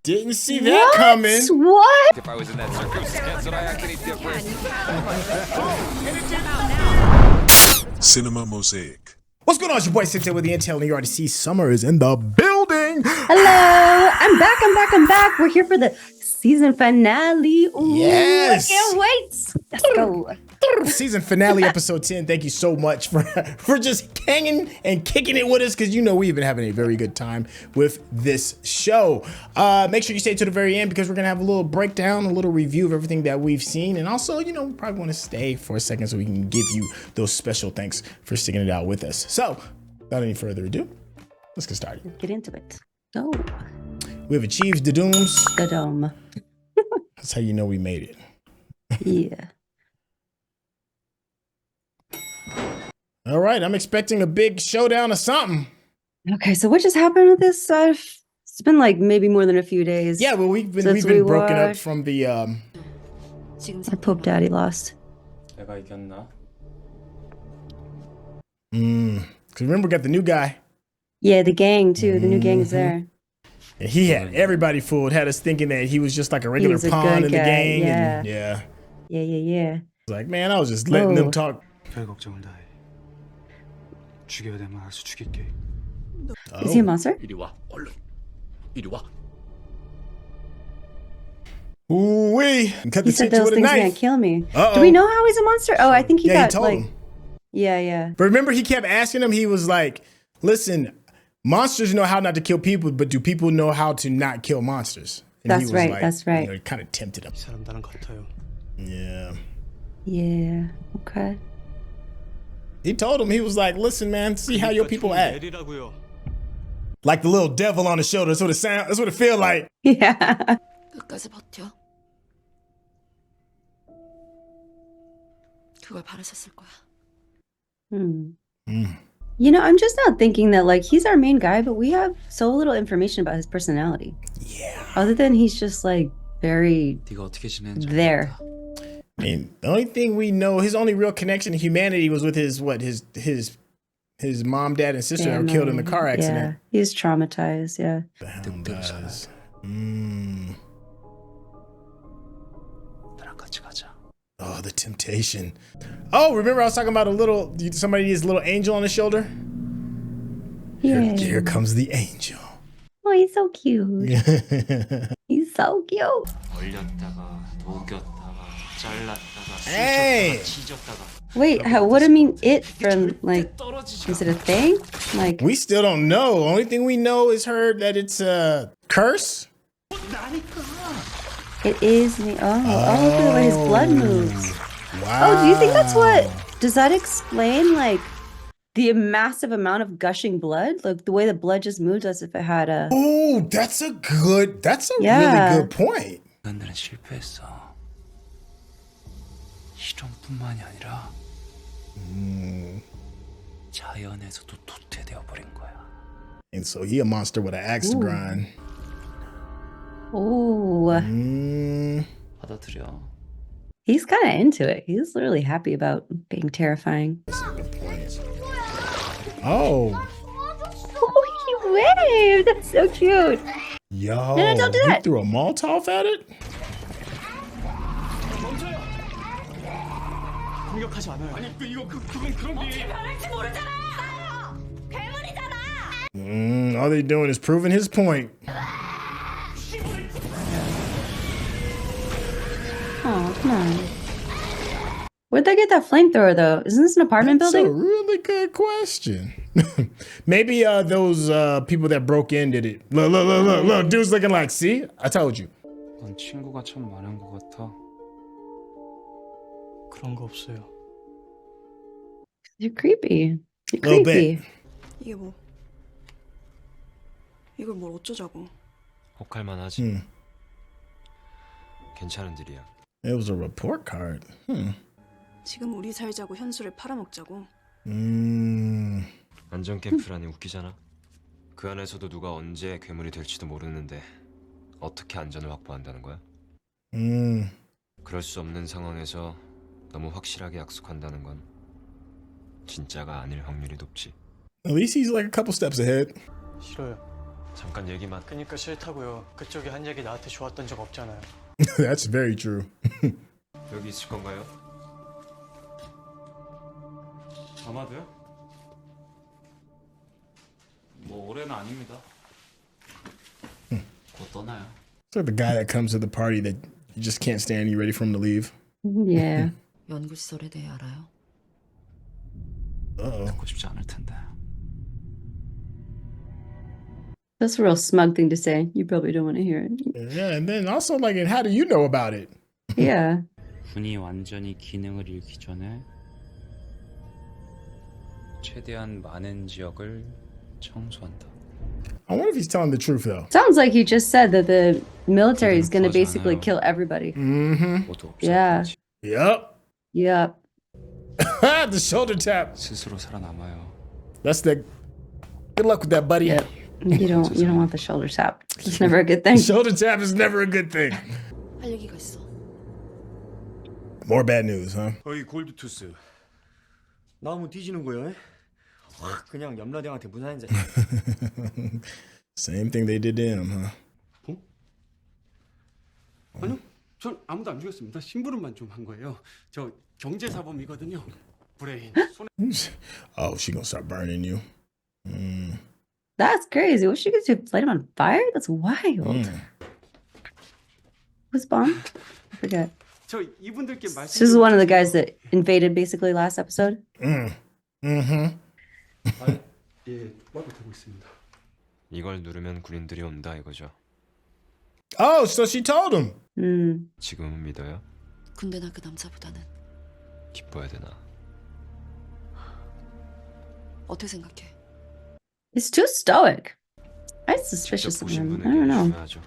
Didn't see that coming. What? If I was in that circumstance, would I act any different? Cinema Mosaic. What's going on? It's your boy Sinte with the Intel, and you already see Summer is in the building. Hello, I'm back. We're here for the season finale. Ooh, Yes. I can't wait. Let's go. Season finale, episode 10. Thank you so much for just hanging and kicking it with us, because you know we've been having a very good time with this show. Make sure you stay to the very end, because we're going to have a little breakdown, a little review of everything that we've seen. And also, you know, we probably want to stay for a second so we can give you those special thanks for sticking it out with us. So, without any further ado, let's get started. Get into it. Go. We have achieved the dooms. The dome. That's how you know we made it. Yeah. All right, I'm expecting a big showdown or something. Okay, so what just happened with this? It's been like maybe more than a few days. Yeah, well, we've been since broken up watched. from the Our Pope Daddy lost. 내가 이겼나? Because remember, we got the new guy. Yeah, the gang too. The new gang is there. And he had everybody fooled, had us thinking that he was just like a regular was a pawn good in the guy, gang. yeah. And Yeah. It's like, man, I was just letting them talk. 별 걱정을 다 해. 죽여야 되면 알아서 죽일게. Is he a monster? 이리 와, 얼른. 이리 와. Ooh-wee. Cut He the said tits those with a things can't knife. kill me. Uh-oh. Do we know how he's a monster? Oh, I think he Yeah, he got told like. him. Yeah. But remember, he kept asking him, he was like, listen, monsters know how not to kill people, but do people know how to not kill monsters? And That's he was right, like, that's right. You know, it kind of tempted him. 이 사람 나랑 같아요. Yeah. Yeah. Okay. He told him, he was like, listen, man, see how your people act. 내리라고요. Like the little devil on the shoulder. That's what it sounds. That's what it feel like. Yeah. 끝까지 버텨. 그걸 바라셨을 거야. You know, I'm just not thinking that like he's our main guy, but we have so little information about his personality. Yeah. Other than he's just like very 네가 어떻게 지내는지 there. I mean, the only thing we know, his only real connection to humanity was with his mom, dad, and sister that were killed in the car accident. Yeah. He's traumatized. Yeah. The hell 늑대로 does. 나랑 같이 가자. Oh, the temptation. Oh, remember I was talking about somebody needs a little angel on his shoulder? Yeah. Here comes the angel. Oh, he's so cute. He's so cute. 얼렸다가 녹였다가 잘랐다가 Hey! 찢었다가 Wait, what do you mean it from like? Is it a thing? Like We still don't know. Only thing we know is heard that it's a curse. it is me? Oh, look at the way his blood moves. Wow. Oh, do you think that's what? Does that explain like the massive amount of gushing blood? Like the way the blood just moves as if it had a. Oh, that's a really good point. 인간들은 실패했어. 실험뿐만이 아니라 자연에서도 도태되어 버린 거야. And so he a monster with an axe to grind. Oh, 받아들여. he's kind of into it. He's literally happy about being terrifying. Oh. Oh, he waved. That's so cute. Yo. No, don't do He that. threw a Molotov at it? 공격하지 않아요. 아니 이건 그런 게. All they doing is proving his point. Oh, come on. Where'd they get that flamethrower though? Isn't this an apartment That's building? a really good question. Maybe those people that broke in did it. Look. Dude's looking like, see? I told you. 넌 친구가 참 많은 것 같아. 그런 거 없어요. You're creepy. You're Little creepy. bit. 이게 뭐? 이걸 뭘 어쩌자고? 혹할만 하지. 괜찮은 일이야. It was a report card. 지금 우리 살자고 현수를 팔아먹자고. 안전 캠프라니 웃기잖아. 그 안에서도 누가 언제 괴물이 될지도 모르는데 어떻게 안전을 확보한다는 거야? 그럴 수 없는 상황에서 너무 확실하게 약속한다는 건 진짜가 아닐 확률이 높지. At least he's like a couple steps ahead. 싫어요. 잠깐 얘기만. 그니까 싫다고요. 그쪽이 한 얘기 나한테 좋았던 적 없잖아요. That's very true. 여기 있을 건가요? 아마도요? 뭐 올해는 아닙니다. 곧 떠나요. It's like the guy that comes to the party that you just can't stand. You ready for him to leave? Yeah. 연구시설에 대해 알아요? Uh-oh. 듣고 싶지 않을 텐데. That's a real smug thing to say. You probably don't want to hear it. Yeah, and then also like, and how do you know about it? Yeah. 군이 완전히 기능을 잃기 전에 최대한 많은 지역을 청소한다. I wonder if he's telling the truth though. Sounds like he just said that the military is going to basically kill everybody. Mm-hmm. 모두 없앨 Yeah. 거지. Yep. Yep. The shoulder tap. 스스로 살아남아요. That's the. Good luck with that, buddy. Yep. You don't want the shoulder tap. It's never a good thing. Shoulder tap is never a good thing. 할 얘기가 있어. More bad news, huh? 어이 골드투스 나오면 뒤지는 거야? 확 그냥 염라대왕한테 무사인자. Same thing they did to him, huh? 아니요, 전 아무도 안 죽였습니다. 심부름만 좀 한 거예요. 저 경제사범이거든요. 브레인. Oh, she gonna start burning you. That's crazy. What she gets to light him on fire? That's wild. Who's bomb? I forget. 저 이분들께 말씀. This is one of the guys that invaded basically last episode. Mm-hmm. 예, 마구 되고 있습니다. 이걸 누르면 군인들이 온다 이거죠. Oh, so she told him. 지금은 믿어요? 근데나 그 남자보다는 기뻐야 되나? 어떻게 생각해? He's too stoic. I'm 직접 suspicious of 보신 him. I 분에게 don't know. 중요하죠.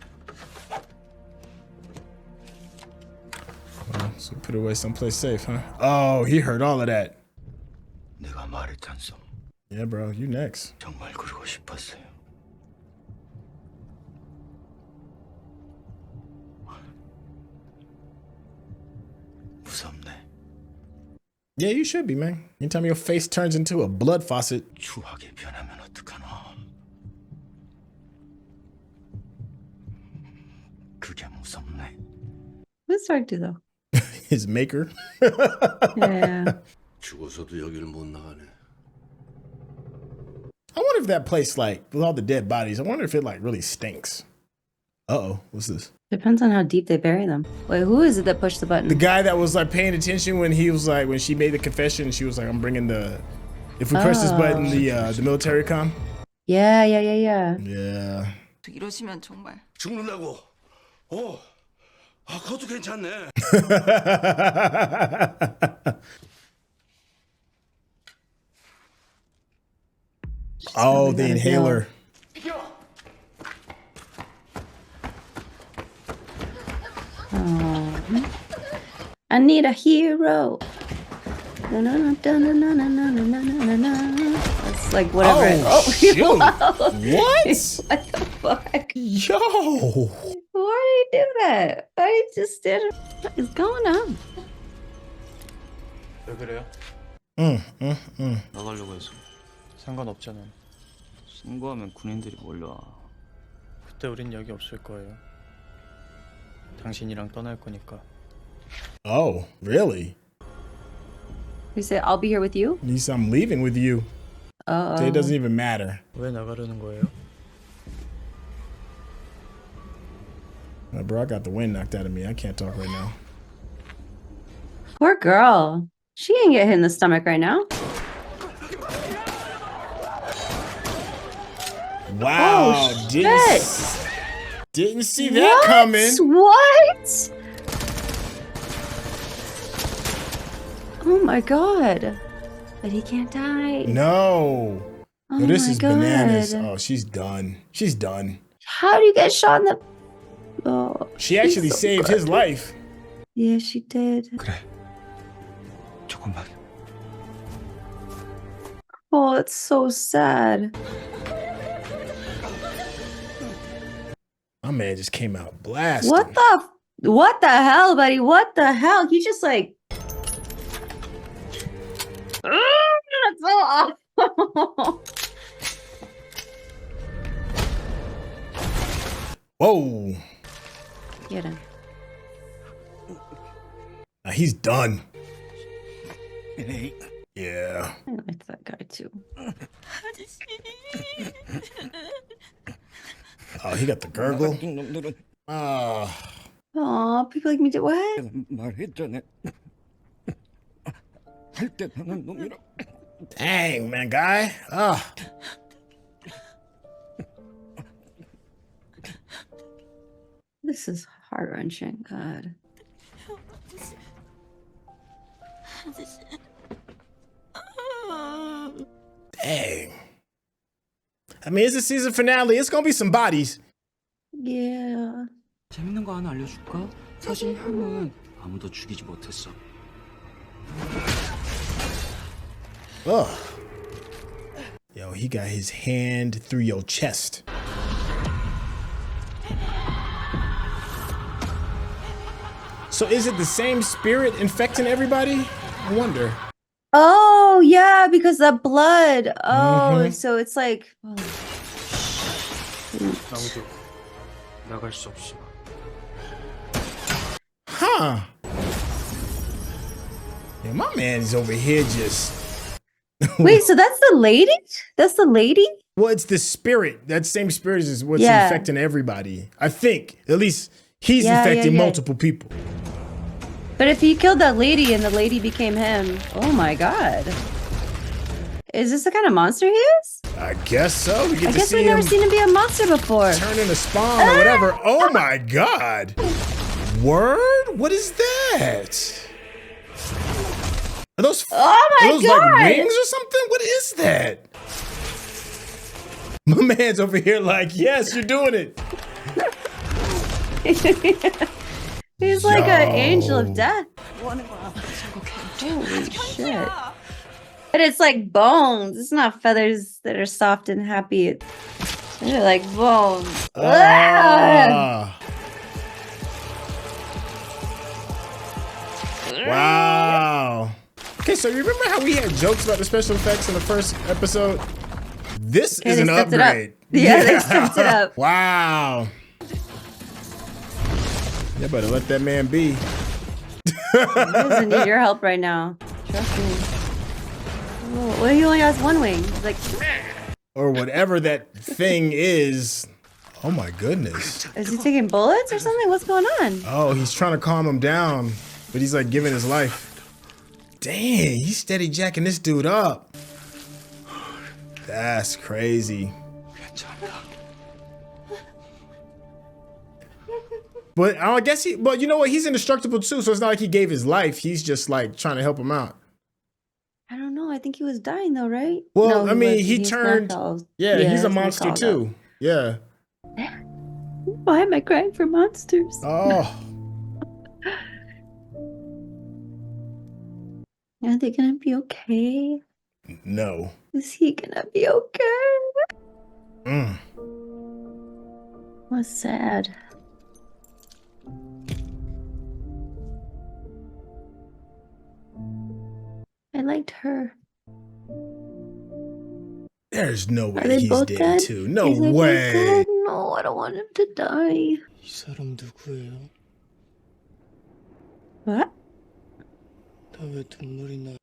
So put it away someplace safe, huh? Oh, he heard all of that. 내가 말했잖소. Yeah, bro, you next. 정말 그러고 싶었어요. 무섭네. Yeah, you should be, man. Anytime your face turns into a blood faucet. 추하게 변하면 어떡하나. 그게 무섭네. Who's talking to though? His maker. Yeah. 죽어서도 여기를 못 나가네. I wonder if that place, like, with all the dead bodies, I wonder if it, like, really stinks. Uh-oh, what's this? Depends on how deep they bury them. Wait, who is it that pushed the button? The guy that was, like, paying attention when he was, like, when she made the confession, she was like, I'm bringing the, if we press this button, the military come. Yeah. Yeah. 이러시면 정말 죽는다고. 그것도 괜찮네. Oh, the inhaler. I need a hero. That's like whatever. Shoot. What? What the fuck? Yo. Why did he do that? Why did he just did it? What is going on? 왜 그래요? 나가려고 해서. 상관없잖아. 신고하면 군인들이 몰려와. 그때 우린 여기 없을 거예요. 당신이랑 떠날 거니까. Oh, really? He said, I'll be here with you? Lisa, I'm leaving with you. Uh-oh. It doesn't even matter. 왜 나가려는 거예요? Bro, I got the wind knocked out of me. I can't talk right now. Poor girl. She ain't get hit in the stomach right now. Wow. Oh, Didn't see that coming. What? Oh my god. But he can't die. No. Oh No, this my is bananas. God. Oh, she's done. She's done. How do you get shot in the... Oh, She actually she's so saved his good. life. Yeah, she did. 그래. 조금만. Oh, it's so sad. My man just came out blasting. What the hell, buddy? What the hell? He just like... That's so awful. Whoa. Get him. Now he's done. Yeah. I liked that guy too. Oh, he got the gurgle. Aw, people like me do what? 말했잖아. 할 때 하는 놈이라. Dang, man, guy. This is heart-wrenching. God. Dang. I mean, it's a season finale. It's gonna be some bodies. Yeah. 재밌는 거 하나 알려줄까? 사실 형은 아무도 죽이지 못했어. Ugh. Yo, he got his hand through your chest. So is it the same spirit infecting everybody? I wonder. Oh, yeah, because the blood. Oh, so it's like. Oh. 아무도 나갈 수 없어. Huh. Yeah, my man is over here just. Wait, so that's the lady? That's the lady? Well, it's the spirit. That same spirit is what's Yeah. infecting everybody. I think. At least he's Yeah, infecting yeah. multiple people. But if he killed that lady and the lady became him, oh my god. Is this the kind of monster he is? I guess so. We get I to guess see we've never him seen him be a monster before. turn into Spawn or whatever. Oh my god. Word? What is that? Are those, Oh my are those God. like wings or something? What is that? My man's over here like, yes, you're doing it. He's like an Yo. angel of death. Holy shit. But it's like bones. It's not feathers that are soft and happy. They're like bones. Ah! Wow. Okay, so you remember how we had jokes about the special effects in the first episode? This Okay, is they an stepped it up. upgrade. Yeah, they stepped it up. Wow. You better let that man be. He doesn't need your help right now. Trust me. Oh, well, he only has one wing. He's like, Or whatever that thing is. Oh my goodness. is he taking bullets or something? What's going on? Oh, he's trying to calm him down, but he's like giving his life. Dang, he's steady jacking this dude up. That's crazy. But I guess but you know what? He's indestructible too, so it's not like he gave his life. He's just like trying to help him out. I don't know. I think he was dying though, right? Well, No, I mean, was- he he's turned. not all- Yeah, he's a he's monster not all too. Yeah. that. Why am I crying for monsters? Oh. Are they gonna be okay? No. Is he gonna be okay? Mm. What's sad? I liked her. There's no Are way they he's both dead dead? too. No He's like, "Oh way. God, no, I don't want him to die. 이 사람 누구예요? What? 나 왜 눈물이 나?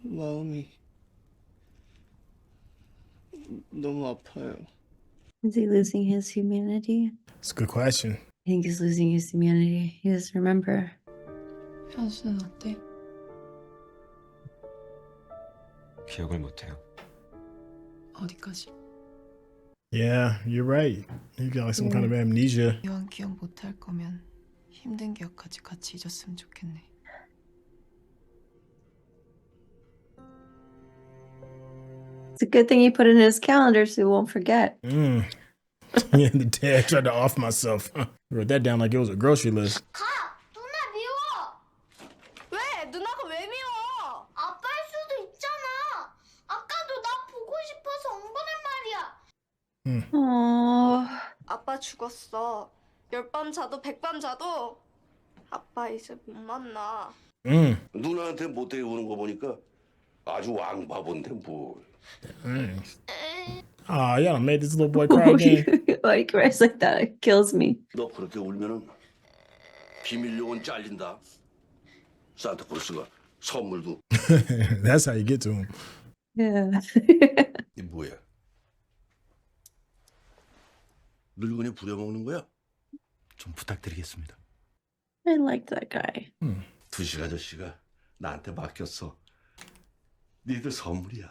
마음이 너무 아파요. Is he losing his humanity? It's a good question. I think he's losing his humanity. He doesn't remember. 현수는 어때? 기억을 못해요. 어디까지? Yeah, you're right. He got like some kind of amnesia. 이왕 기억 못할 거면 힘든 기억까지 같이 잊었으면 좋겠네. It's a good thing he put it in his calendar so he won't forget. Mm. Yeah, the day I tried to off myself. Wrote that down like it was a grocery list. 가! 누나 미워! 왜? 누나가 왜 미워? 아빠일 수도 있잖아. 아까도 나 보고 싶어서 온 거란 말이야. Oh, 아빠 죽었어. 10번 자도 100번 자도 아빠 이제 못 만나. Mm. 누나한테 못되게 우는 거 보니까 아주 왕바본데 뭘. Mm. Oh, y'all done made this little boy cry again. Why he cries like that? It kills me. 너 그렇게 울면은 비밀 요원 잘린다. 산타크로스가 선물도. That's how you get to him. Yeah. 이 뭐야? 늙은이 부려먹는 거야? 좀 부탁드리겠습니다. I liked that guy. 두식 아저씨가 나한테 맡겼어. 니들 선물이야.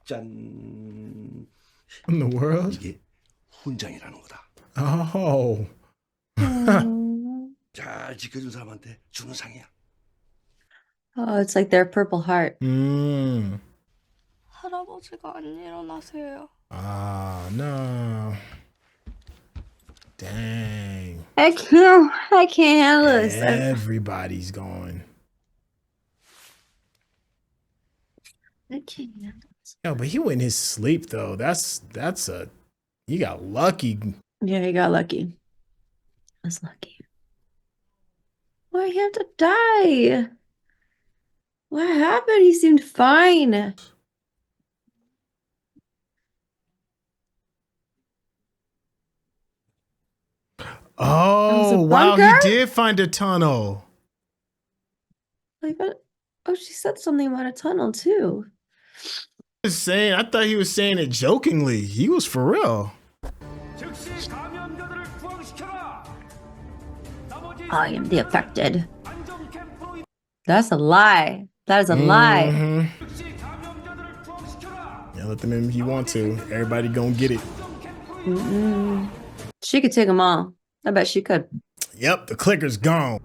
짠. In the world? 이게 훈장이라는 거다. Oh. 잘 지켜준 사람한테 주는 상이야. Oh, it's like their Purple Heart. 할아버지가 안 일어나세요. Ah, no. Dang. I can't handle this. Everybody's gone. I can't handle this. Yo, but he went in his sleep though. That's a you got lucky. Yeah, he got lucky. That's lucky. Why he have to die? What happened? He seemed fine. Oh, wow, he did find a tunnel. Like, oh, she said something about a tunnel too. I thought he was saying it jokingly. He was for real. I am the affected. That's a lie. That is a lie. Yeah, let them in if you want to. Everybody gonna get it. She could take them all. I bet she could. Yep, the clicker's gone.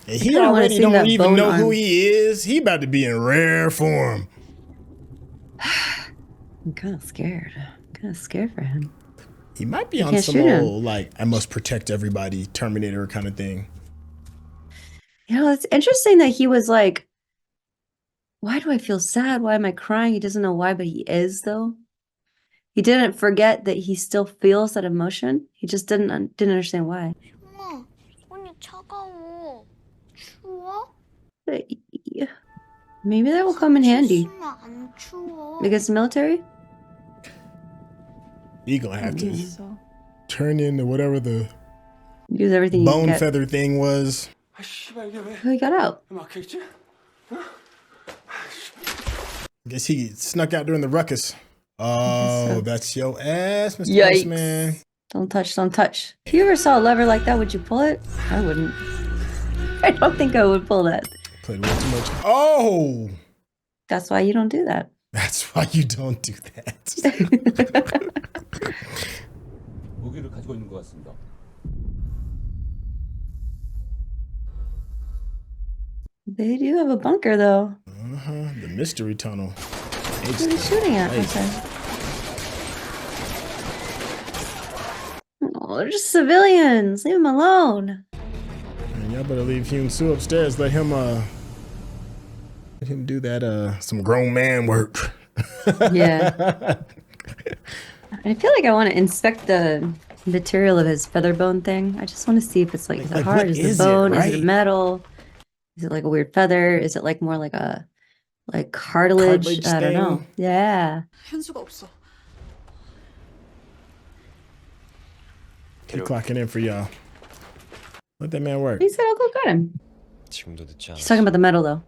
And he already don't even know who he is. He about to be in rare form. I'm kind of scared. Kind of scared for him. He might be on some old, like, I must protect everybody, Terminator kind of thing. You know, it's interesting that he was like, why do I feel sad? Why am I crying? He doesn't know why, but he is, though. He didn't forget that he still feels that emotion. He just didn't understand why. 엄마, 손이 차가워. 추워? Maybe that will come in handy. 있으면 안 추워. Against the military? He gonna have to turn into whatever the use everything you bone get. feather thing was. Oh, he got out. Guess he snuck out during the ruckus. Oh, that's your ass, Mr. Yikes. Postman. Don't touch, don't touch. If you ever saw a lever like that, would you pull it? I wouldn't. I don't think I would pull that. Played way too much. Oh! That's why you don't do that. That's why you don't do that. 무기를 가지고 있는 것 같습니다. They do have a bunker, though. The mystery tunnel. What are they shooting at? Oh, they're just civilians. Leave them alone. Man, y'all better leave Hyun-su upstairs. Let him do that some grown man work. Yeah. I feel like I want to inspect the material of his feather bone thing. I just want to see if it's like, is it hard? Is it bone? Is it metal? Is it like a weird feather? Is it like more like a cartilage? I don't know. Yeah. 현수가 없어. Keep clocking in for y'all. Let that man work. He said, I'll go get him. 지금도 늦지 않았어. He's talking about the metal, though.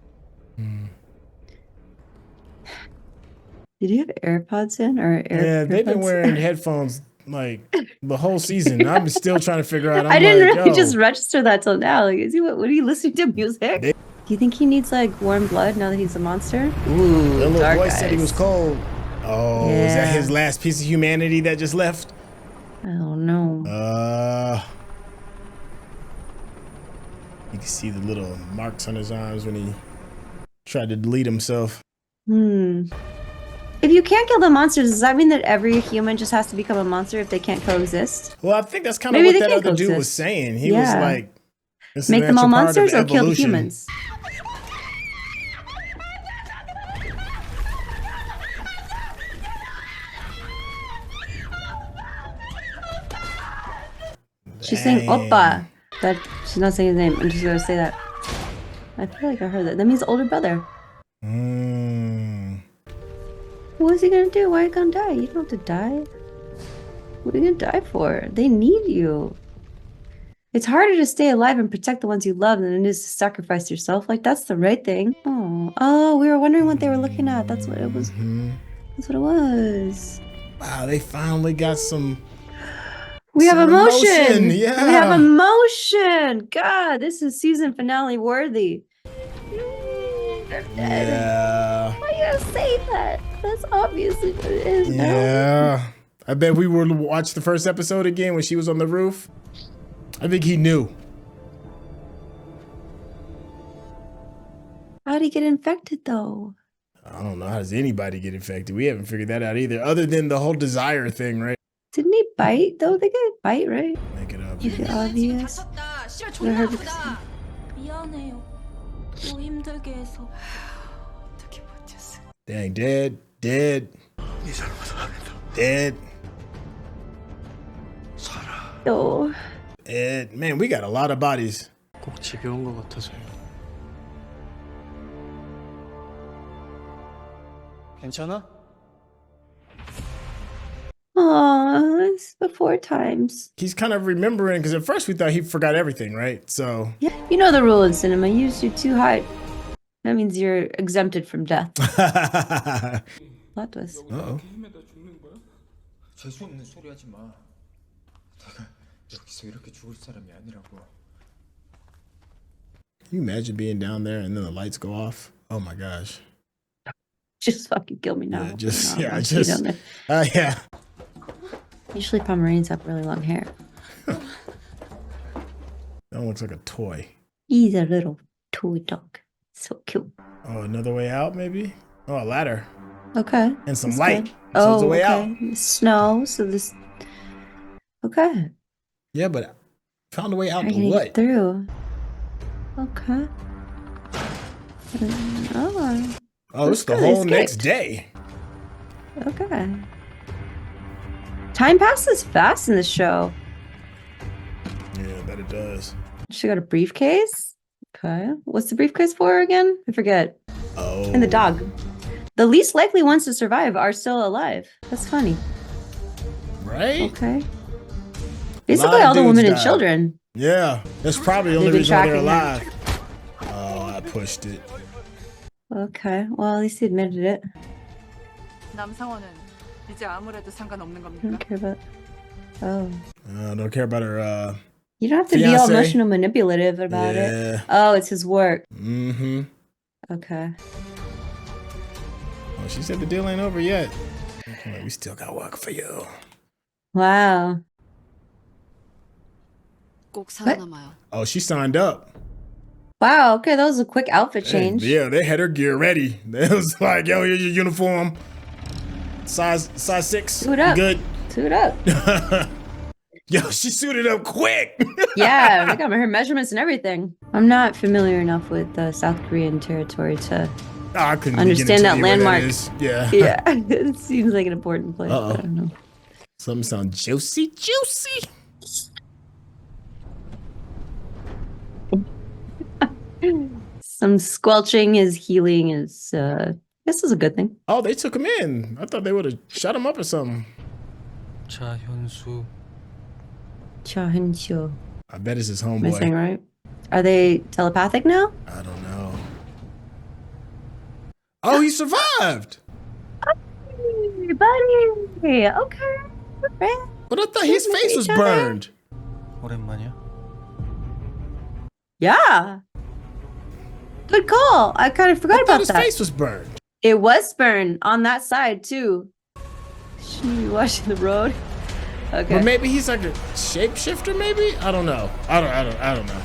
Did you have AirPods in or Yeah, they've been wearing headphones like the whole season. I'm still trying to figure out. I didn't really yo. just register that till now. Like, is he what are you listening to music? Do you think he needs like warm blood now that he's a monster? Ooh, the little dark boy said he was cold. Oh, is that his last piece of humanity that just left? I don't know. You can see the little marks on his arms when he tried to delete himself. If you can't kill the monsters, does that mean that every human just has to become a monster if they can't coexist? Well, I think that's kind of what that other dude was saying. He was like, make them all monsters or kill the humans? She's saying Oppa. That she's not saying his name. I'm just gonna say that. I feel like I heard that. That means older brother. What is he gonna do? Why are you gonna die? You don't have to die. What are you gonna die for? They need you. It's harder to stay alive and protect the ones you love than it is to sacrifice yourself. Like, that's the right thing. Oh, we were wondering what they were looking at. That's what it was. That's what it was. Wow, they finally got some. We have emotion. Yeah. We have emotion. God, this is season finale worthy. Yeah. Why you gotta say that? That's obviously what it is. Yeah. I bet we were to watch the first episode again when she was on the roof. I think he knew. How'd he get infected though? I don't know. How does anybody get infected? We haven't figured that out either, other than the whole desire thing, right? Didn't he bite though? They could bite, right? Make it up. Is it obvious? I heard because 미안해요. 또 힘들게 해서. Dang, dead. 네 잘못 아니다. Dead. Oh. Man, we got a lot of bodies. 꼭 집에 온 것 같아서요. 괜찮아? Aw, it's before times. He's kind of remembering, because at first we thought he forgot everything, right? So. Yeah, you know the rule in cinema. You use your too high. That means you're exempted from death. Plot twist. Uh-oh. 재수 없는 소리 하지 마. 내가 여기서 이렇게 죽을 사람이 아니라고. Can you imagine being down there and then the lights go off? Oh my gosh. Just fucking kill me now. Yeah. Usually Pomeranians have really long hair. That one looks like a toy. He's a little toy dog. So cute. Oh, another way out, maybe? Oh, a ladder. Okay. And some that's light. good. So it's a way out. Snow, so this... Okay. Yeah, but found a way out How are to you gonna what? get through? Okay. Oh, it's the whole next day. Okay. Time passes fast in this show. Yeah, I bet it does. She got a briefcase. Okay. What's the briefcase for again? I forget. Oh. And the dog. The least likely ones to survive are still alive. That's funny. Right? Okay. Basically all the women and children. Yeah. That's probably the only They've been reason why they're tracking alive. Oh, I pushed it. Okay. Well, at least he admitted it. 남상원은 이제 아무래도 상관없는 I don't 겁니까? care about... Oh. Don't care about her, You don't have to be all fiancé. emotional manipulative about it. Oh, it's his work. Mm-hmm. Okay. Well, she said the deal ain't over yet. Okay, we still got work for you. Wow. 꼭 살아남아요. Oh, she signed up. Wow, okay, that was a quick outfit change. Yeah, they had her gear ready. It was like, yo, here's your uniform. Size 6. Suit up. Good. Suit up. Yo, she suited up quick. Yeah, I got her measurements and everything. I'm not familiar enough with South Korean territory to I couldn't understand that begin to tell you where landmark. is. Yeah. Yeah, it seems like an important place. Uh-oh. I don't know. Something sounds juicy. Some squelching is healing is, this is a good thing. Oh, they took him in. I thought they would have shut him up or something. 자, 현수. Hyun-su. I bet it's his Am I saying homeboy. right? Are they telepathic now? I don't know. Oh, he survived. Hey, buddy. Okay. Right. But I thought his face was burned. 오랜만이야? Yeah. Good call. I kind of forgot I thought about his that. face was burned. It was burned on that side too. Shouldn't be watching the road. Okay. But maybe he's like a shapeshifter. Maybe I don't know. I don't know.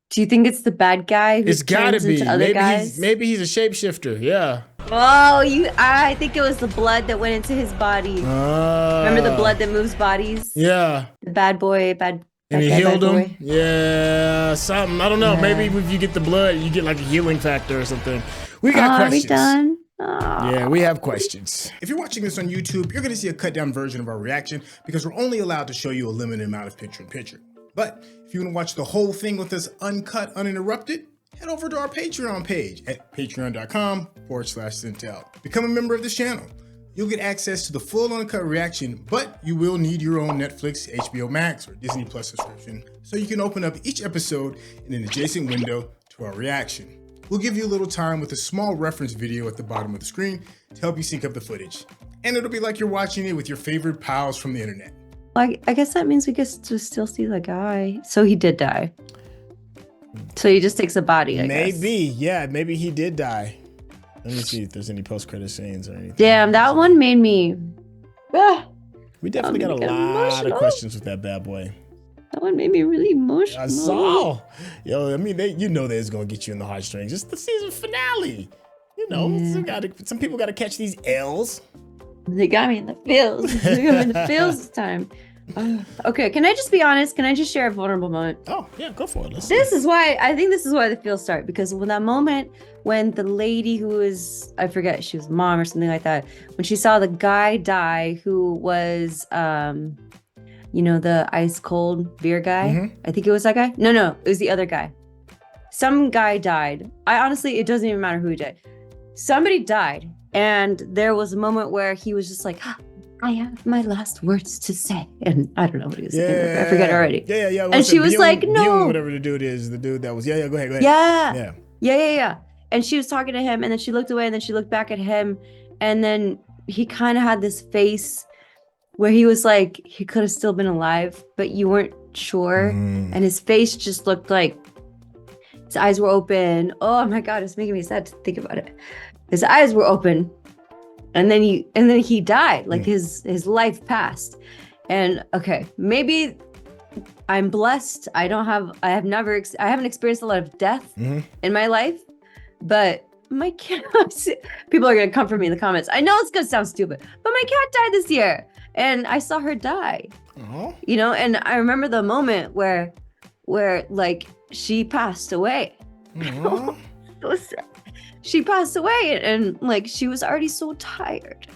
Do you think it's the bad guy who It's gotta turns be. into other guys? Maybe he's a shapeshifter. Yeah. Oh, I think it was the blood that went into his body. Remember the blood that moves bodies? Yeah. The bad boy, And he healed him. Yeah, something. I don't know. Yeah. Maybe if you get the blood, you get like a healing factor or something. We got Are we questions. done? Yeah, we have questions. If you're watching this on YouTube, you're going to see a cut down version of our reaction because we're only allowed to show you a limited amount of picture-in-picture. But if you want to watch the whole thing with us uncut, uninterrupted, head over to our Patreon page at patreon.com/Sintel. Become a member of this channel. You'll get access to the full uncut reaction, but you will need your own Netflix, HBO Max, or Disney Plus subscription so you can open up each episode in an adjacent window to our reaction. We'll give you a little time with a small reference video at the bottom of the screen to help you sync up the footage. And it'll be like you're watching it with your favorite pals from the internet. I guess that means we get to still see the guy. So he did die. So he just takes a body, I guess. Maybe he did die. Let me see if there's any post-credit scenes or anything. Damn, that one made me... We definitely got a lot of questions with that bad boy. That one made me really emotional. I saw. Yo, I mean, it's going to get you in the heartstrings. It's the season finale. You know, some people got to catch these L's. They got me in the feels. They got me in the feels this time. Okay, can I just be honest? Can I just share a vulnerable moment? Oh, yeah, go for it. I think this is why the feels start. Because when that moment when the lady who was, I forget, she was mom or something like that, when she saw the guy die who was, the ice cold beer guy. Mm-hmm. I think it was that guy. No, it was the other guy. Some guy died. It doesn't even matter who died. Somebody died. And there was a moment where he was just like, I have my last words to say. And I don't know what he was saying. I forget already. Yeah. And she was like, no. Whatever the dude is, the dude that was, go ahead. Yeah. And she was talking to him, and then she looked away, and then she looked back at him. And then he kind of had this face where he was like, he could have still been alive, but you weren't sure. And his face just looked like his eyes were open. Oh my God, it's making me sad to think about it. His eyes were open. And then he died, like his life passed. And okay, maybe I'm blessed. I haven't experienced a lot of death in my life, but my cat, people are going to come for me in the comments. I know it's going to sound stupid, but my cat died this year and I saw her die, and I remember the moment where like she passed away. So sad. She passed away and like she was already so tired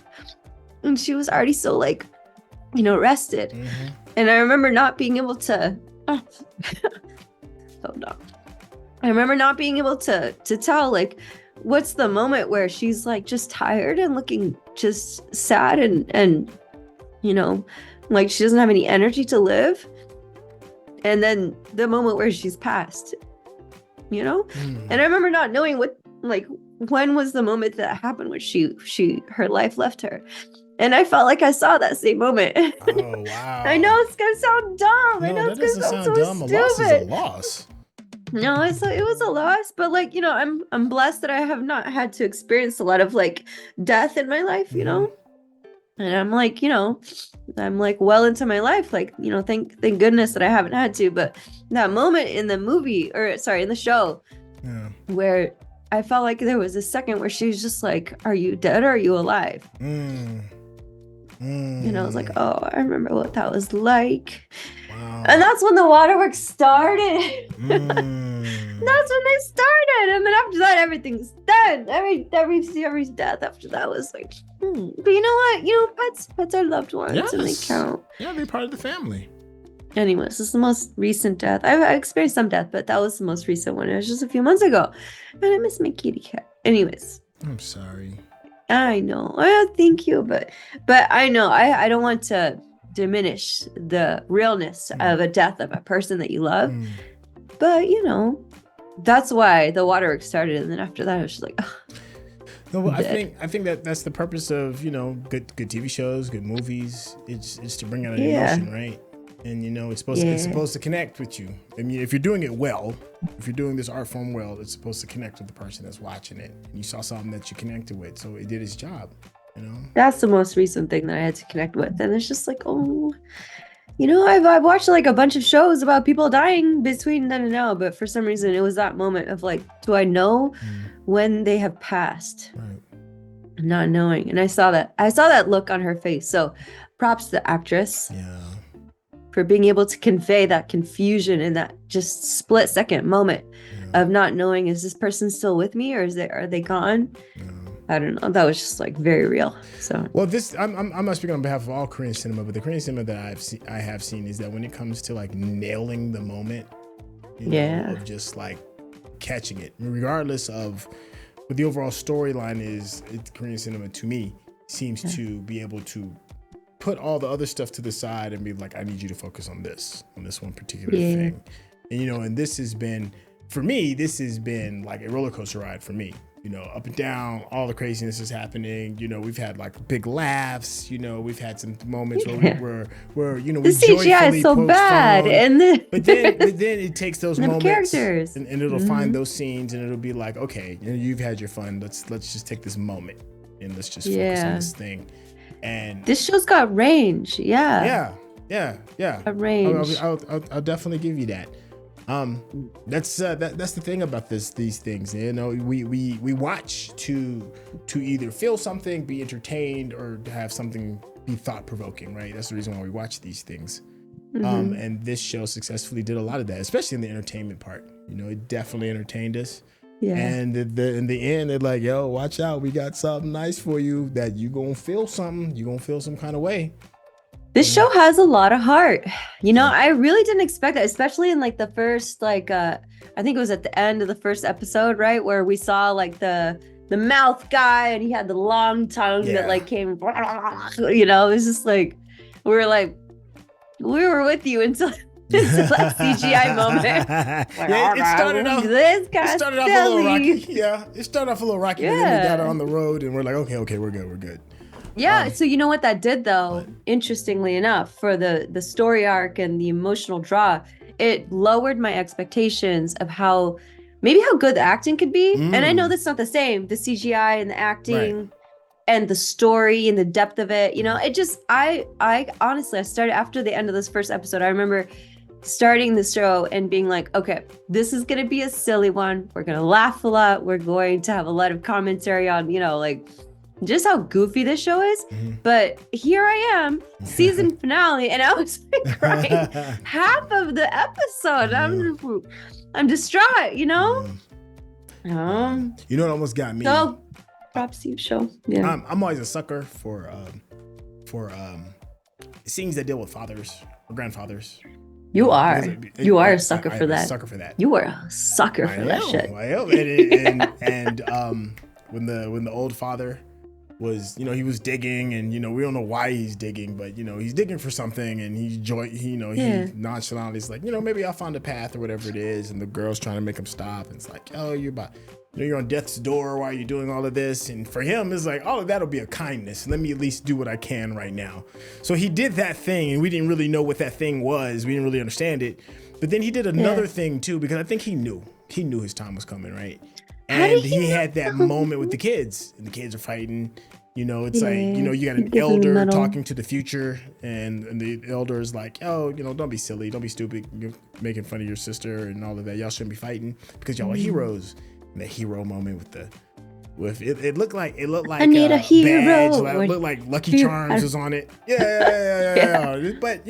and she was already so like, rested. And I remember not being able to, I remember not being able to tell like, what's the moment where she's like just tired and looking just sad and like she doesn't have any energy to live. And then the moment where she's passed, and I remember not knowing when was the moment that happened when her life left her. And I felt like I saw that same moment. Oh, wow. I know it's going to sound dumb. I know it's going to sound so dumb. stupid. A loss is a loss. No, it was a loss, but like, I'm blessed that I have not had to experience a lot of like death in my life, And I'm like, I'm like well into my life, like, thank goodness that I haven't had to. But that moment in the movie, in the show, where I felt like there was a second where she was just like, are you dead or are you alive? And I was like, oh, I remember what that was like. Wow. And that's when the waterworks started. That's when they started. And then after that, everything's done. Every death after that was like, But you know what? Pets are loved ones and they count. Yeah, they're part of the family. Anyways, this is the most recent death. I've experienced some death, but that was the most recent one. It was just a few months ago. And I miss my kitty cat. Anyways. I'm sorry. I know. Thank you. But I know I don't want to diminish the realness of a death of a person that you love. But, that's why the waterworks started. And then after that, I was just like, no, I think that's the purpose of, good TV shows, good movies. It's to bring out an emotion, right? And it's supposed to connect with you. I mean, if you're doing it well, if you're doing this art form well, it's supposed to connect with the person that's watching it. And you saw something that you connected with, so it did its job. That's the most recent thing that I had to connect with, and it's just like, I've watched like a bunch of shows about people dying between then and now, but for some reason it was that moment of like, do I know when they have passed? Right. Not knowing, and I saw that look on her face. So, props to the actress. Yeah. For being able to convey that confusion in that just split second moment of not knowing, is this person still with me or are they gone? I don't know. That was just like very real. So well, I'm not speaking on behalf of all Korean cinema, but the Korean cinema that I have seen is that when it comes to like nailing the moment, of just like catching it, regardless of what the overall storyline is. Korean cinema, to me, seems to be able to put all the other stuff to the side and be like, I need you to focus on this one particular thing. And, and this has been, for me, like a roller coaster ride for me. Up and down, all the craziness is happening. We've had like big laughs. We've had some moments where we the CGI is so bad, and but then it takes those moments characters, and it'll find those scenes, and it'll be like, okay, you've had your fun. Let's just take this moment and let's just focus on this thing. And this show's got range. Yeah. A range. I'll definitely give you that. That's the thing about these things. We watch to either feel something, be entertained, or to have something be thought provoking, right? That's the reason why we watch these things. And this show successfully did a lot of that, especially in the entertainment part. It definitely entertained us. Yeah. And in the end, they're like, yo, watch out, we got something nice for you that you gonna feel something. You gonna feel some kind of way. This show has a lot of heart. I really didn't expect that, especially in like the first, like, I think it was at the end of the first episode, right? Where we saw like the mouth guy and he had the long tongue that like came, it was just like, we were with you until that CGI moment. It started off a little rocky. Yeah, it started off a little rocky, but then we got on the road and we're like, okay, we're good. Yeah, so you know what that did though, interestingly enough, for the story arc and the emotional draw, it lowered my expectations of how good the acting could be. And I know that's not the same, the CGI and the acting and the story and the depth of it. It just, I honestly, I started after the end of this first episode. I remember starting the show and being like, okay, this is going to be a silly one. We're going to laugh a lot. We're going to have a lot of commentary on, like, just how goofy this show is. But here I am, season finale, and I was like crying half of the episode. I'm distraught, You know what almost got me? So, props to you, show. Yeah. I'm always a sucker for scenes that deal with fathers or grandfathers. You are a sucker for that. Sucker for that. You are a sucker for that shit. I am. And when the old father was, he was digging, and we don't know why he's digging, but he's digging for something, and he nonchalantly is like, maybe I'll find a path or whatever it is, and the girl's trying to make him stop, and it's like, oh, you're on death's door, why are you doing all of this? And for him, it's like, all of that'll be a kindness. Let me at least do what I can right now. So he did that thing, and we didn't really know what that thing was. We didn't really understand it. But then he did another thing too, because I think he knew his time was coming, right? And he had that moment with the kids, and the kids are fighting. It's like, you got an elder talking to the future, and the elder is like, oh, don't be silly, don't be stupid, you're making fun of your sister and all of that. Y'all shouldn't be fighting because y'all are heroes. And the hero moment with it looked like I need a hero. Badge, it looked like Lucky Charms was on it. Yeah. But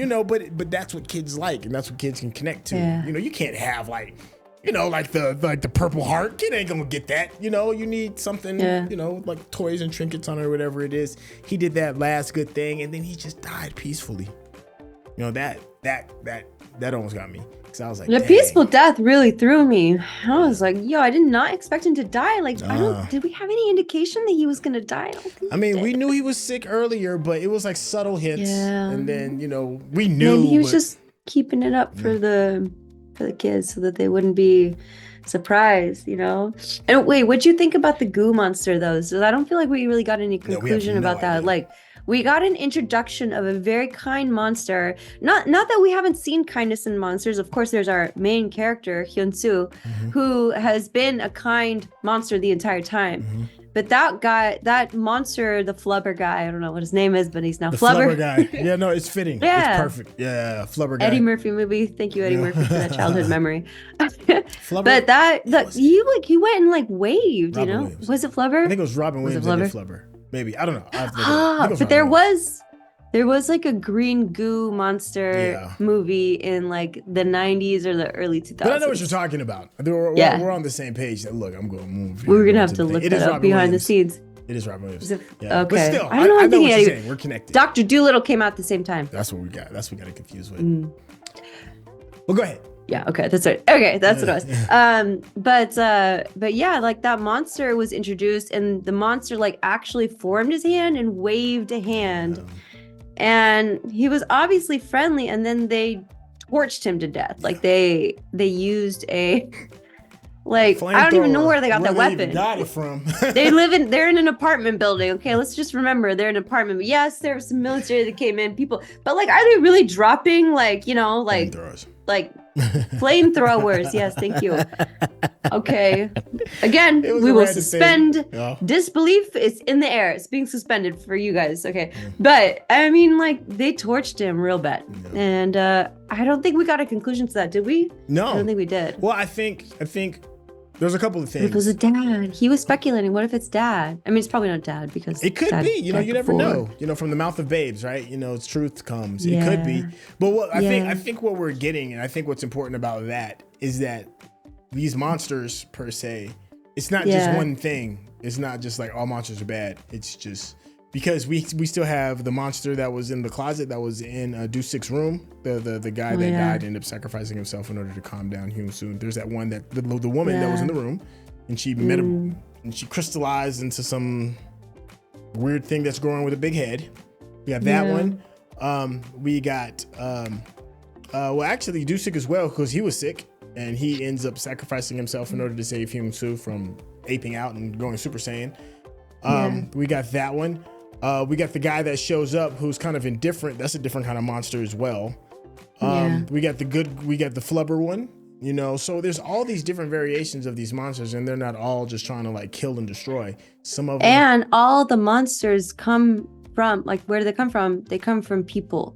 that's what kids like, and that's what kids can connect to. Yeah. You can't have like the Purple Heart. Kid ain't gonna get that. You need something, like toys and trinkets on it or whatever it is. He did that last good thing, and then he just died peacefully. That almost got me. Cause I was like, the peaceful death really threw me. I was like, I did not expect him to die. Like, did we have any indication that he was gonna die? We knew he was sick earlier, but it was like subtle hints. Yeah. And then, we knew. And he was just keeping it up for the kids so that they wouldn't be surprised, And wait, what'd you think about the goo monster though? So I don't feel like we really got any conclusion about that. Like, we got an introduction of a very kind monster. Not that we haven't seen kindness in monsters. Of course, there's our main character, Hyun-su, who has been a kind monster the entire time. But that monster, the flubber guy, I don't know what his name is, but he's now Flubber. Flubber guy. Yeah, no, it's fitting. Yeah. It's perfect. Yeah, Flubber guy. Eddie Murphy movie. Thank you, Eddie Murphy, for that childhood memory. But he went and like waved, Robin Williams. Was it Flubber? I think it was Robin Williams that did Flubber. Maybe. I don't know. But there was like a green goo monster movie in like the 90s or the early 2000s. But I know what you're talking about. We're on the same page. Look, I'm going to move. We're going to have to look that up behind the scenes. It is Robin Williams. Okay. But still, I know what you're saying. We're connected. Dr. Dolittle came out at the same time. That's what we got. That's what we got confused with. Well, go ahead. Yeah, okay, that's it. Okay, that's what it was. But yeah, like that monster was introduced, and the monster like actually formed his hand and waved a hand, and he was obviously friendly. And then they torched him to death. Like they used a like I don't even know where they got that weapon. Got it from? They're in an apartment building. Okay, let's just remember they're in an apartment. But yes, there was some military that came in, people. But like, are they really dropping like flamethrowers? Yes, thank you. Okay. Again, we will suspend disbelief. It's in the air. It's being suspended for you guys. Okay. Yeah. But I mean, like, they torched him real bad. Yeah. And I don't think we got a conclusion to that, did we? No. I don't think we did. Well, I think there's a couple of things. It was a dad. He was speculating. What if it's dad? I mean, it's probably not dad because it could be. You know, you never know. You know, from the mouth of babes, right? You know, truth comes. Yeah. It could be. But what I think what we're getting, and I think what's important about that is that these monsters per se, it's not just one thing. It's not just like all monsters are bad. It's just because we still have the monster that was in the closet that was in Dusuk's room. The guy that died ended up sacrificing himself in order to calm down Hyun-su. There's that one that the woman that was in the room, and she met him, and she crystallized into some weird thing that's growing with a big head. We got that one. We got well, actually Dusuk as well, because he was sick and he ends up sacrificing himself in order to save Hyun-su from aping out and going Super Saiyan. We got that one. We got the guy that shows up who's kind of indifferent. That's a different kind of monster as well. We got the flubber one, you know. So there's all these different variations of these monsters, and they're not all just trying to like kill and destroy. Some of them, and all the monsters come from, like, where do they come from? They come from people.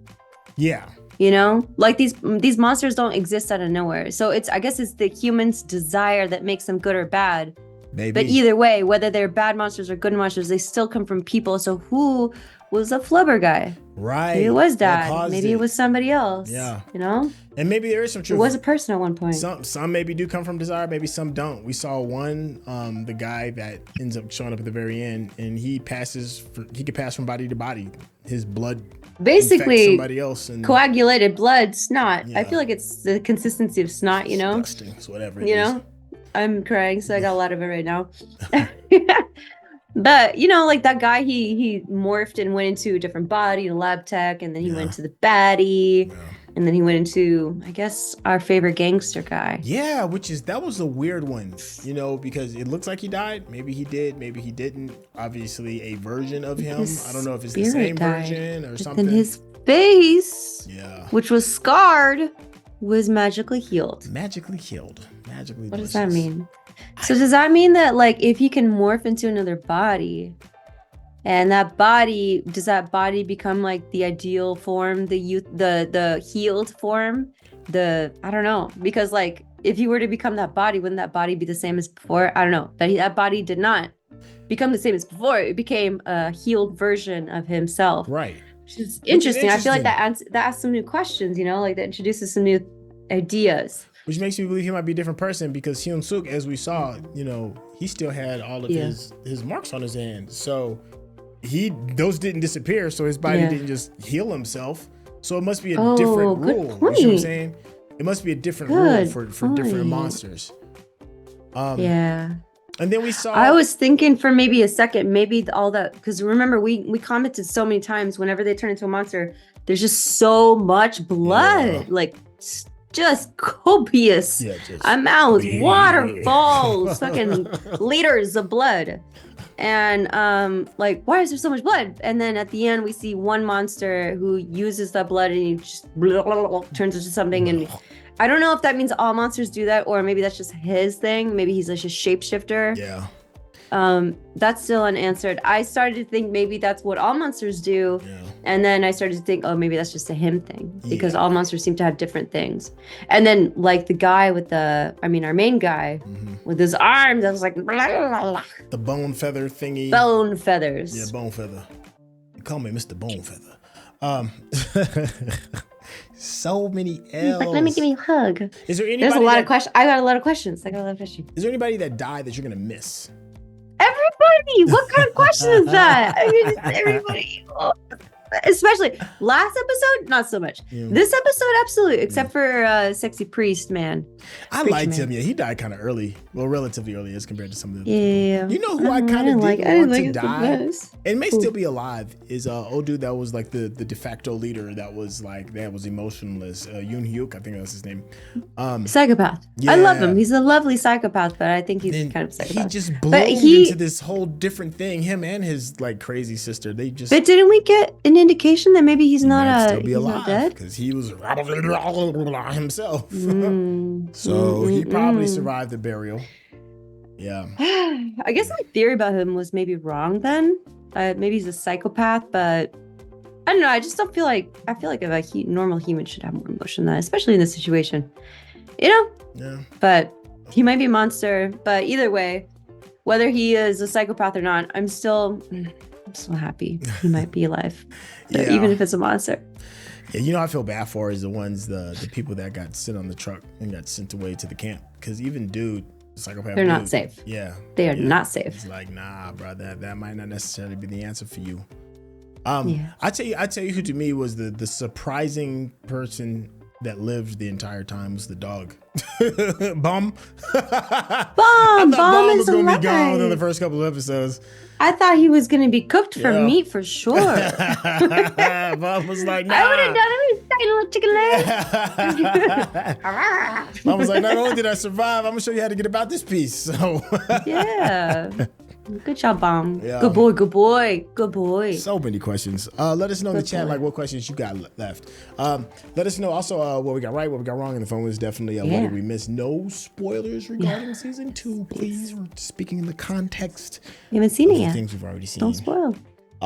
Yeah. You know, like these monsters don't exist out of nowhere. So I guess it's the human's desire that makes them good or bad. Maybe. But either way, whether they're bad monsters or good monsters, they still come from people. So who was the flubber guy? Right. Maybe it was dad. Maybe it was somebody else. Yeah. You know? And maybe there is some truth. It was a person at one point. Some maybe do come from desire, maybe some don't. We saw one, the guy that ends up showing up at the very end, and he could pass from body to body. His blood basically somebody else, and coagulated blood, snot. I feel like it's the consistency of snot, you know? Disgusting. It's whatever it is. You know? I'm crying, so I got a lot of it right now. But, you know, like that guy, he morphed and went into a different body, a lab tech, and then he went to the baddie, and then he went into, I guess, our favorite gangster guy. Yeah, that was a weird one, you know, because it looks like he died. Maybe he did, maybe he didn't. Obviously, a version of him. I don't know if it's the same version or something. And his face, which was scarred, was magically healed. Magically healed. Magically. What does that mean? So does that mean that, like, if he can morph into another body, and does that body become like the ideal form, the healed form? I don't know, because like if he were to become that body, wouldn't that body be the same as before? I don't know. That body did not become the same as before. It became a healed version of himself. Right. Which is interesting. I feel like that asks some new questions, you know, like that introduces some new ideas. Which makes me believe he might be a different person, because Hyun-suk, as we saw, you know, he still had all of his marks on his hands. So those didn't disappear. So his body didn't just heal himself. So it must be a different rule. You see what I'm saying? It must be a different rule for different monsters. And then we saw. I was thinking for maybe a second, maybe all that, because remember we commented so many times whenever they turn into a monster, there's just so much blood, like just copious amounts, waterfalls, fucking liters of blood. And like, why is there so much blood? And then at the end we see one monster who uses that blood and he just turns into something. And I don't know if that means all monsters do that, or maybe that's just his thing. Maybe he's like a shapeshifter. Yeah. That's still unanswered. I started to think maybe that's what all monsters do. And then I started to think, oh, maybe that's just a him thing, because all monsters seem to have different things. And then like the guy with our main guy with his arms, I was like, blah, blah, blah. The bone feather thingy. Bone feathers. Yeah, bone feather. You call me Mr. Bone Feather. So many L's. Like, let me give you a hug. Is there anybody? There's a lot of questions. I got a lot of questions. Is there anybody that died that you're gonna miss? Everybody. What kind of question is that? I mean, everybody. Especially last episode, not so much. Yeah. This episode, absolutely, except for Sexy Priest, man. I Preacher liked man. him. Yeah, he died kind of early. Well, relatively early as compared to some of the Yeah. people. You know who I kind of like, didn't want to it the die? best. And may still be alive is old dude that was like the de facto leader that was emotionless. Yoon-hyuk, I think that's his name. Psychopath. I love him. He's a lovely psychopath, but I think he's kind of psychopath. He just bloomed into this whole different thing. Him and his like crazy sister. They just. But didn't we get an indication that maybe he's not still be he's alive not dead? because he was himself. So he probably survived the burial. Yeah. I guess my theory about him was maybe wrong then. Maybe he's a psychopath, but I don't know. I just don't feel like if a normal human should have more emotion than that, especially in this situation. You know? Yeah. But he might be a monster. But either way, whether he is a psychopath or not, I'm still happy he might be alive. Yeah. Even if it's a monster. Yeah, you know I feel bad for is the people that got sent on the truck and got sent away to the camp. Because even psychopath. They're not safe. Yeah. They are not safe. It's like, nah, bro, that might not necessarily be the answer for you. Yeah. I tell you who to me was the surprising person that lived the entire time was the dog. Bum. I thought Bum was gonna be gone within the first couple of episodes. I thought he was gonna be cooked for meat for sure. Bum was like, nah. I would have done it with tiny little chicken legs. Bum was like, not only did I survive, I'm gonna show you how to get about this piece. So yeah. Good job, Bomb. Yeah. Good boy, good boy, good boy. So many questions. Let us know in the chat like what questions you got left. Let us know also what we got right, what we got wrong, and the phone was definitely what did we miss. No spoilers regarding season 2, please. We're speaking in the context. You haven't seen it of the yet. things we've already seen. Don't spoil.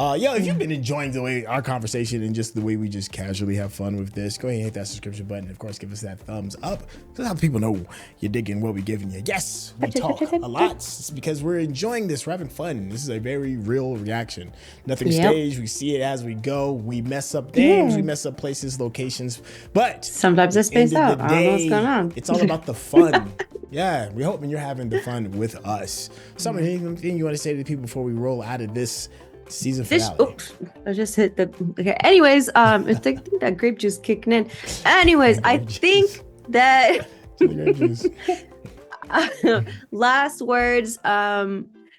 If you've been enjoying the way our conversation and just the way we just casually have fun with this, go ahead and hit that subscription button. Of course, give us that thumbs up. That's how people know you're digging what we're giving you. Yes, we talk a lot. It's because we're enjoying this. We're having fun. This is a very real reaction. Nothing staged. We see it as we go. We mess up things. We mess up places, locations. But sometimes I space out. I don't know what's going on. It's all about the fun. Yeah, we're hoping you're having the fun with us. Anything you want to say to the people before we roll out of this season finale? I just hit the. Okay. Anyways, I think that grape juice kicking in. Anyways, I think that. Last words.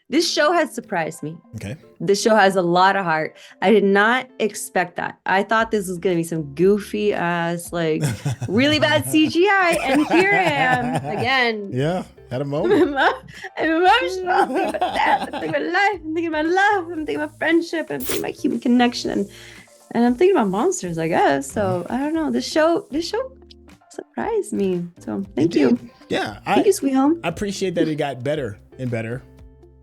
This show has surprised me. Okay. This show has a lot of heart. I did not expect that. I thought this was gonna be some goofy ass, like really bad CGI, and here I am again. Yeah, had a moment. I'm emotional. I'm thinking about that. I'm thinking about life. I'm thinking about love. I'm thinking about friendship. I'm thinking about human connection, and I'm thinking about monsters, I guess. So I don't know. This show surprised me. So thank you. Yeah, thank you, Sweet Home. I appreciate that it got better and better.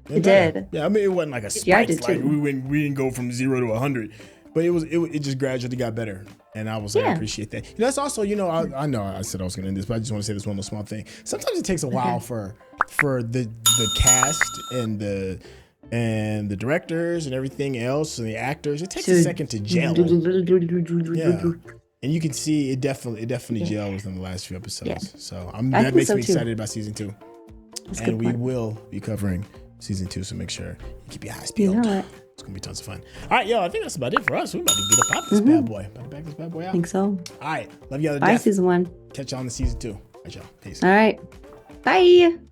It did. Yeah, I mean it wasn't like a spike. Like we didn't go from 0 to 100, but it just gradually got better. And I was like, I appreciate that. That's also, I know I said I was gonna end this, but I just want to say this one little small thing. Sometimes it takes a while for the cast and the directors and everything else and the actors. It takes a second to gel. Yeah. And you can see it definitely gelled within the last few episodes. Yeah. So that makes me excited about season 2. And we will be covering season 2, so make sure you keep your eyes peeled. It's gonna be tons of fun. All right, yo, I think that's about it for us. We're about to get up out this bad boy. About to back this bad boy out. I think so. All right, love y'all to Bye, death. season 1. Catch y'all on the season 2. All right, y'all. Peace. All right. Bye.